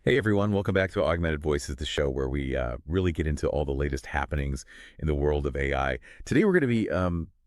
Hey everyone, welcome back to Augmented Voices, the show where we really get into all the latest happenings in the world of AI. Today we're going to be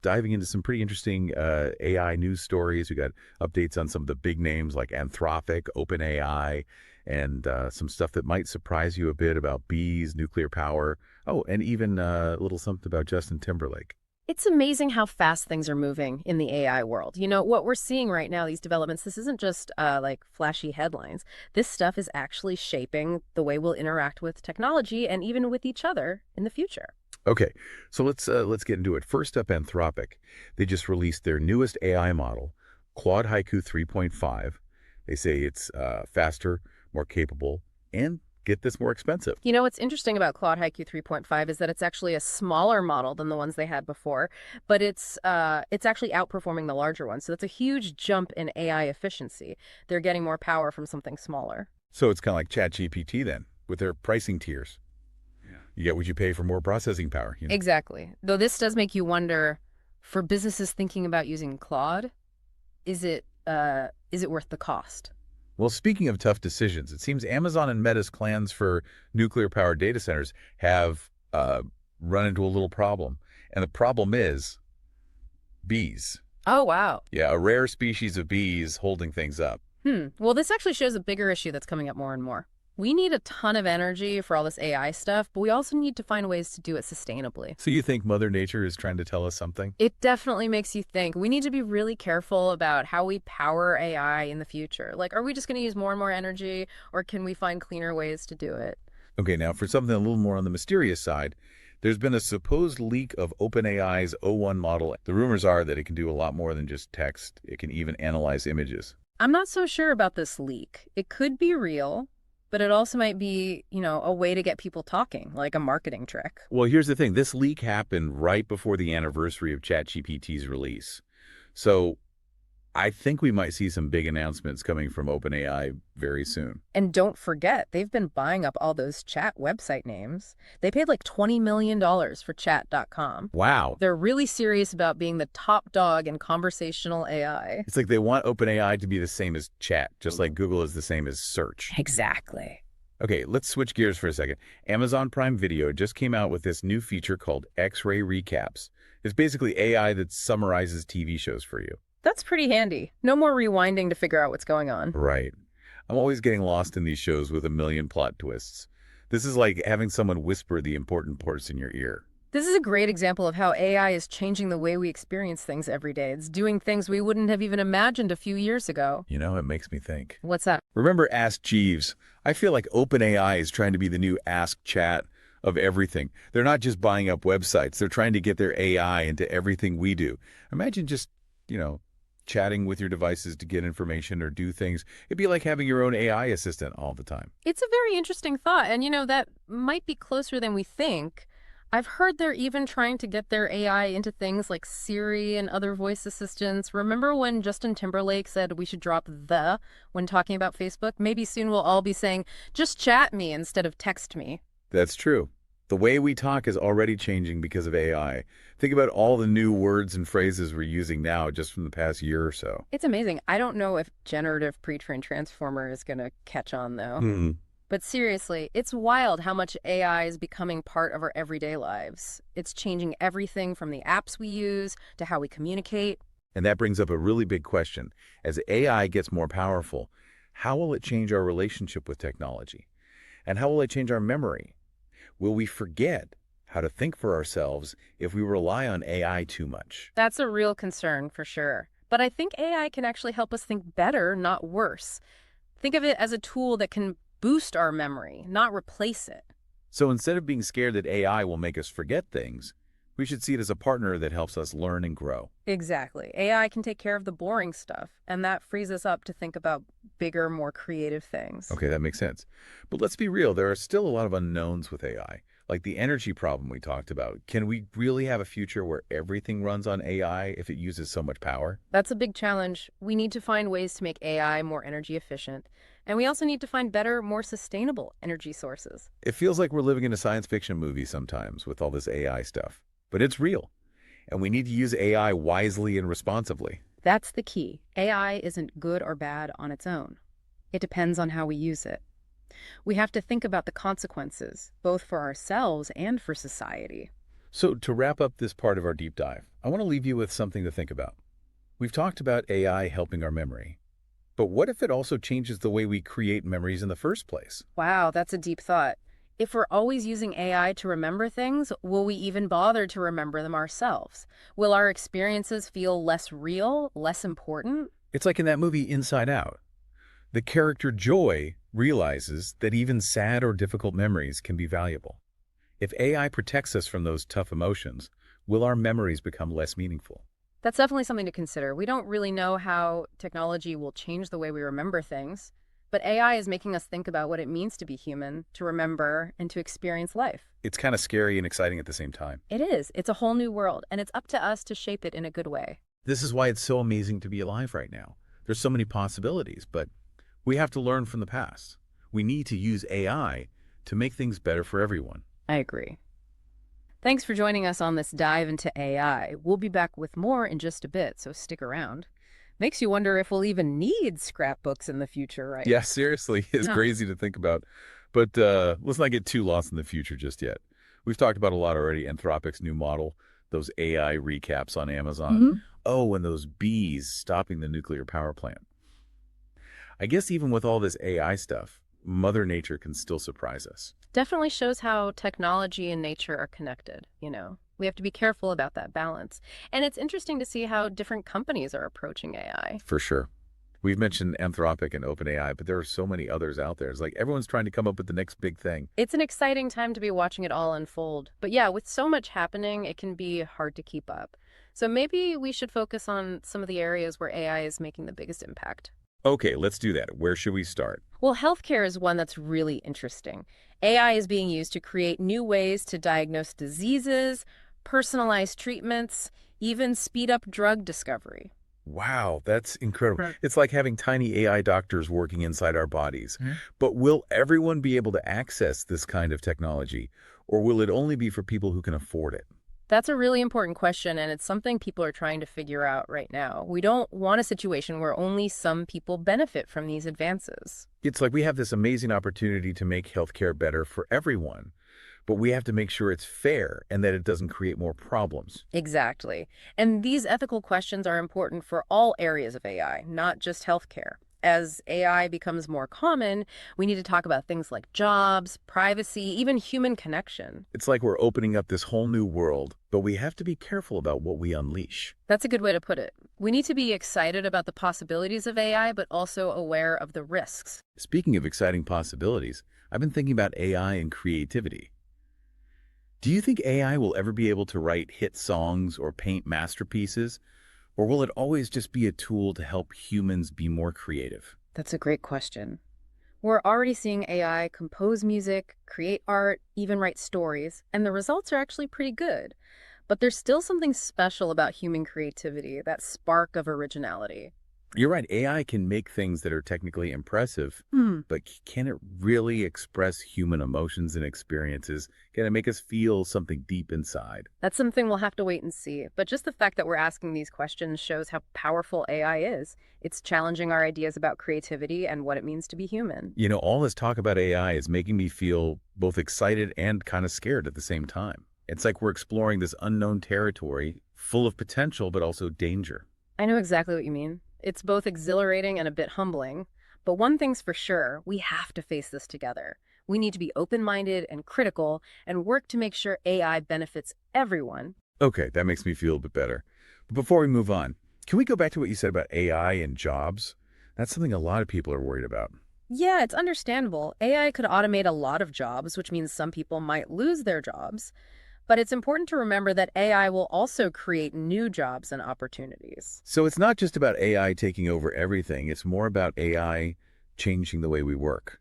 diving into some pretty interesting AI news stories. We got updates on some of the big names like Anthropic, OpenAI, and some stuff that might surprise you a bit about bees, nuclear power. Oh, and even a little something about Justin Timberlake. It's amazing how fast things are moving in the AI world. You know, what we're seeing right now, these developments, this isn't just like flashy headlines. This stuff is actually shaping the way we'll interact with technology and even with each other in the future. Okay, so let's get into it. First up, Anthropic. They just released their newest AI model, Claude Haiku 3.5. They say it's faster, more capable, and get this more expensive. You know, what's interesting about Claude Haiku 3.5 is that it's actually a smaller model than the ones they had before, but it's actually outperforming the larger ones. So that's a huge jump in AI efficiency. They're getting more power from something smaller. So it's kind of like ChatGPT then, with their pricing tiers. Yeah. You get what you pay for more processing power. Exactly. Though this does make you wonder, for businesses thinking about using Claude, is it worth the cost? Well, speaking of tough decisions, it seems Amazon and Meta's plans for nuclear-powered data centers have run into a little problem. And the problem is bees. Oh, wow. Yeah, a rare species of bees holding things up. Well, this actually shows a bigger issue that's coming up more and more. We need a ton of energy for all this AI stuff, but we also need to find ways to do it sustainably. So you think Mother Nature is trying to tell us something? It definitely makes you think. We need to be really careful about how we power AI in the future. Like, are we just going to use more and more energy, or can we find cleaner ways to do it? Okay, now for something a little more on the mysterious side, there's been a supposed leak of OpenAI's O1 model. The rumors are that it can do a lot more than just text. It can even analyze images. I'm not so sure about this leak. It could be real, but it also might be, a way to get people talking, like a marketing trick. Well, here's the thing. This leak happened right before the anniversary of ChatGPT's release. So I think we might see some big announcements coming from OpenAI very soon. And don't forget, they've been buying up all those chat website names. They paid like $20 million for chat.com. Wow. They're really serious about being the top dog in conversational AI. It's like they want OpenAI to be the same as chat, just like Google is the same as search. Exactly. Okay, let's switch gears for a second. Amazon Prime Video just came out with this new feature called X-ray recaps. It's basically AI that summarizes TV shows for you. That's pretty handy. No more rewinding to figure out what's going on. Right. I'm always getting lost in these shows with a million plot twists. This is like having someone whisper the important parts in your ear. This is a great example of how AI is changing the way we experience things every day. It's doing things we wouldn't have even imagined a few years ago. You know, it makes me think. What's that? Remember Ask Jeeves? I feel like OpenAI is trying to be the new Ask Chat of everything. They're not just buying up websites. They're trying to get their AI into everything we do. Imagine just, chatting with your devices to get information or do things. It'd be like having your own AI assistant all the time. It's a very interesting thought, and that might be closer than we think. I've heard they're even trying to get their AI into things like Siri and other voice assistants. Remember when Justin Timberlake said we should drop the when talking about Facebook? Maybe soon we'll all be saying, just chat me instead of text me. That's true. The way we talk is already changing because of AI. Think about all the new words and phrases we're using now just from the past year or so. It's amazing. I don't know if generative pre-trained transformer is going to catch on, though. But seriously, it's wild how much AI is becoming part of our everyday lives. It's changing everything from the apps we use to how we communicate. And that brings up a really big question. As AI gets more powerful, how will it change our relationship with technology? And how will it change our memory? Will we forget how to think for ourselves if we rely on AI too much? That's a real concern for sure. But I think AI can actually help us think better, not worse. Think of it as a tool that can boost our memory, not replace it. So instead of being scared that AI will make us forget things, we should see it as a partner that helps us learn and grow. Exactly. AI can take care of the boring stuff, and that frees us up to think about bigger, more creative things. Okay, that makes sense. But let's be real, there are still a lot of unknowns with AI, like the energy problem we talked about. Can we really have a future where everything runs on AI if it uses so much power? That's a big challenge. We need to find ways to make AI more energy efficient, and we also need to find better, more sustainable energy sources. It feels like we're living in a science fiction movie sometimes with all this AI stuff. But it's real, and we need to use AI wisely and responsibly. That's the key. AI isn't good or bad on its own. It depends on how we use it. We have to think about the consequences, both for ourselves and for society. So to wrap up this part of our deep dive, I want to leave you with something to think about. We've talked about AI helping our memory, but what if it also changes the way we create memories in the first place? Wow, that's a deep thought. If we're always using AI to remember things, will we even bother to remember them ourselves? Will our experiences feel less real, less important? It's like in that movie Inside Out. The character Joy realizes that even sad or difficult memories can be valuable. If AI protects us from those tough emotions, will our memories become less meaningful? That's definitely something to consider. We don't really know how technology will change the way we remember things, but AI is making us think about what it means to be human, to remember, and to experience life. It's kind of scary and exciting at the same time. It is. It's a whole new world, and it's up to us to shape it in a good way. This is why it's so amazing to be alive right now. There's so many possibilities, but we have to learn from the past. We need to use AI to make things better for everyone. I agree. Thanks for joining us on this dive into AI. We'll be back with more in just a bit, so stick around. Makes you wonder if we'll even need scrapbooks in the future, right? Yeah, seriously, it's Huh. crazy to think about. But let's not get too lost in the future just yet. We've talked about a lot already. Anthropic's new model, those AI recaps on Amazon. Mhm. Oh, and those bees stopping the nuclear power plant. I guess even with all this AI stuff, Mother Nature can still surprise us. Definitely shows how technology and nature are connected. We have to be careful about that balance. And it's interesting to see how different companies are approaching AI. For sure. We've mentioned Anthropic and OpenAI, but there are so many others out there. It's like everyone's trying to come up with the next big thing. It's an exciting time to be watching it all unfold. But yeah, with so much happening, it can be hard to keep up. So maybe we should focus on some of the areas where AI is making the biggest impact. Okay, let's do that. Where should we start? Well, healthcare is one that's really interesting. AI is being used to create new ways to diagnose diseases, personalize treatments, even speed up drug discovery. Wow, that's incredible. Right. It's like having tiny AI doctors working inside our bodies. Mhm. But will everyone be able to access this kind of technology, or will it only be for people who can afford it? That's a really important question, and it's something people are trying to figure out right now. We don't want a situation where only some people benefit from these advances. It's like we have this amazing opportunity to make healthcare better for everyone, but we have to make sure it's fair and that it doesn't create more problems. Exactly. And these ethical questions are important for all areas of AI, not just healthcare. As AI becomes more common, we need to talk about things like jobs, privacy, even human connection. It's like we're opening up this whole new world, but we have to be careful about what we unleash. That's a good way to put it. We need to be excited about the possibilities of AI, but also aware of the risks. Speaking of exciting possibilities, I've been thinking about AI and creativity. Do you think AI will ever be able to write hit songs or paint masterpieces? Or will it always just be a tool to help humans be more creative? That's a great question. We're already seeing AI compose music, create art, even write stories, and the results are actually pretty good. But there's still something special about human creativity, that spark of originality. You're right, AI can make things that are technically impressive, Hmm. but can it really express human emotions and experiences? Can it make us feel something deep inside? That's something we'll have to wait and see. But just the fact that we're asking these questions shows how powerful AI is. It's challenging our ideas about creativity and what it means to be human. You know, all this talk about AI is making me feel both excited and kind of scared at the same time. It's like we're exploring this unknown territory full of potential, but also danger. I know exactly what you mean. It's both exhilarating and a bit humbling. But one thing's for sure, we have to face this together. We need to be open-minded and critical and work to make sure AI benefits everyone. Okay, that makes me feel a bit better. But before we move on, can we go back to what you said about AI and jobs? That's something a lot of people are worried about. Yeah, it's understandable. AI could automate a lot of jobs, which means some people might lose their jobs. But it's important to remember that AI will also create new jobs and opportunities. So it's not just about AI taking over everything, it's more about AI changing the way we work.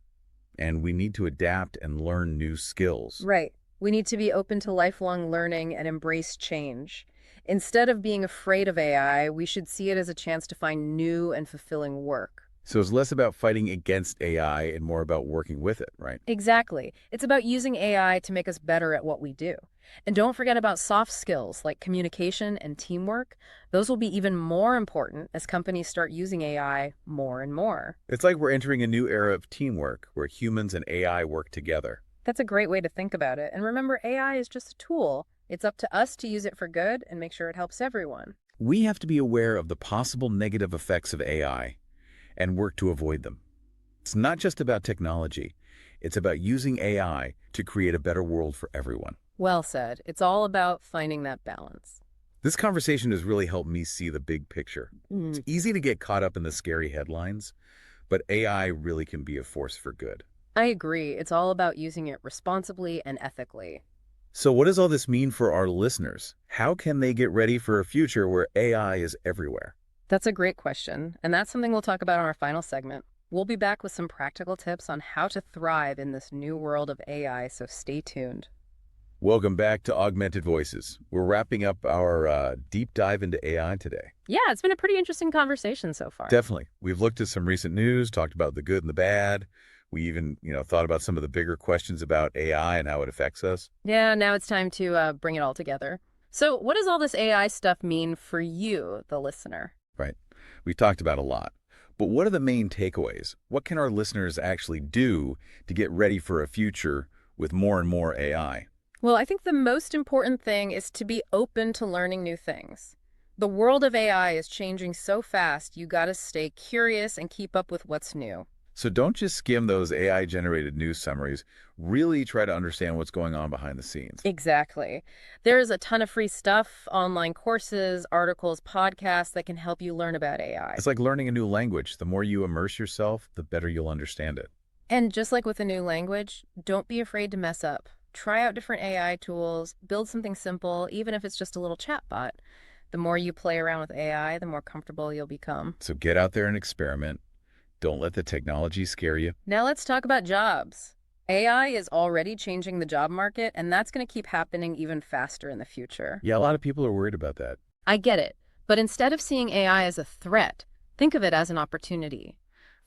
And we need to adapt and learn new skills. Right. We need to be open to lifelong learning and embrace change. Instead of being afraid of AI, we should see it as a chance to find new and fulfilling work. So it's less about fighting against AI and more about working with it, right? Exactly. It's about using AI to make us better at what we do. And don't forget about soft skills like communication and teamwork. Those will be even more important as companies start using AI more and more. It's like we're entering a new era of teamwork where humans and AI work together. That's a great way to think about it. And remember, AI is just a tool. It's up to us to use it for good and make sure it helps everyone. We have to be aware of the possible negative effects of AI and work to avoid them. It's not just about technology. It's about using AI to create a better world for everyone. Well said. It's all about finding that balance. This conversation has really helped me see the big picture. It's easy to get caught up in the scary headlines, but AI really can be a force for good. I agree. It's all about using it responsibly and ethically. So what does all this mean for our listeners? How can they get ready for a future where AI is everywhere? That's a great question, and that's something we'll talk about in our final segment. We'll be back with some practical tips on how to thrive in this new world of AI, so stay tuned. Welcome back to Augmented Voices. We're wrapping up our deep dive into AI today. Yeah, it's been a pretty interesting conversation so far. Definitely. We've looked at some recent news, talked about the good and the bad. We even, thought about some of the bigger questions about AI and how it affects us. Yeah, now it's time to bring it all together. So, what does all this AI stuff mean for you, the listener? Right. We've talked about a lot. But what are the main takeaways? What can our listeners actually do to get ready for a future with more and more AI? Well, I think the most important thing is to be open to learning new things. The world of AI is changing so fast, you gotta stay curious and keep up with what's new. So don't just skim those AI-generated news summaries. Really try to understand what's going on behind the scenes. Exactly. There's a ton of free stuff, online courses, articles, podcasts that can help you learn about AI. It's like learning a new language. The more you immerse yourself, the better you'll understand it. And just like with a new language, don't be afraid to mess up. Try out different AI tools, build something simple, even if it's just a little chatbot. The more you play around with AI, the more comfortable you'll become. So get out there and experiment. Don't let the technology scare you. Now let's talk about jobs. AI is already changing the job market, and that's going to keep happening even faster in the future. Yeah, a lot of people are worried about that. I get it, but instead of seeing AI as a threat, think of it as an opportunity.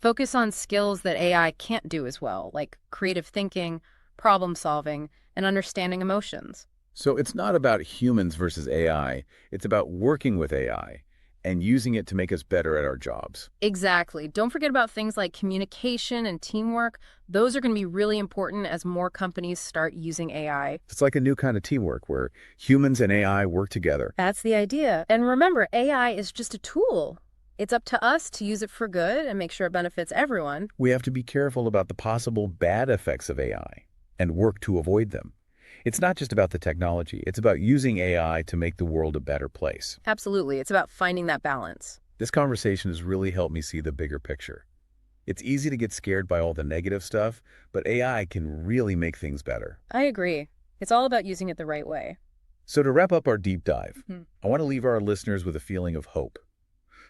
Focus on skills that AI can't do as well, like creative thinking, problem solving, and understanding emotions. So it's not about humans versus AI. It's about working with AI and using it to make us better at our jobs. Exactly. Don't forget about things like communication and teamwork. Those are going to be really important as more companies start using AI. It's like a new kind of teamwork where humans and AI work together. That's the idea. And remember, AI is just a tool. It's up to us to use it for good and make sure it benefits everyone. We have to be careful about the possible bad effects of AI and work to avoid them. It's not just about the technology. It's about using AI to make the world a better place. Absolutely. It's about finding that balance. This conversation has really helped me see the bigger picture. It's easy to get scared by all the negative stuff, but AI can really make things better. I agree. It's all about using it the right way. So to wrap up our deep dive, Mhm. I want to leave our listeners with a feeling of hope.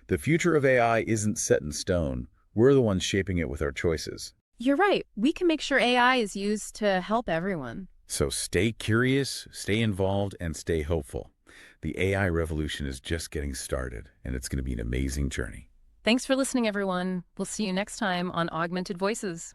The future of AI isn't set in stone. We're the ones shaping it with our choices. You're right. We can make sure AI is used to help everyone. So stay curious, stay involved, and stay hopeful. The AI revolution is just getting started, and it's going to be an amazing journey. Thanks for listening, everyone. We'll see you next time on Augmented Voices.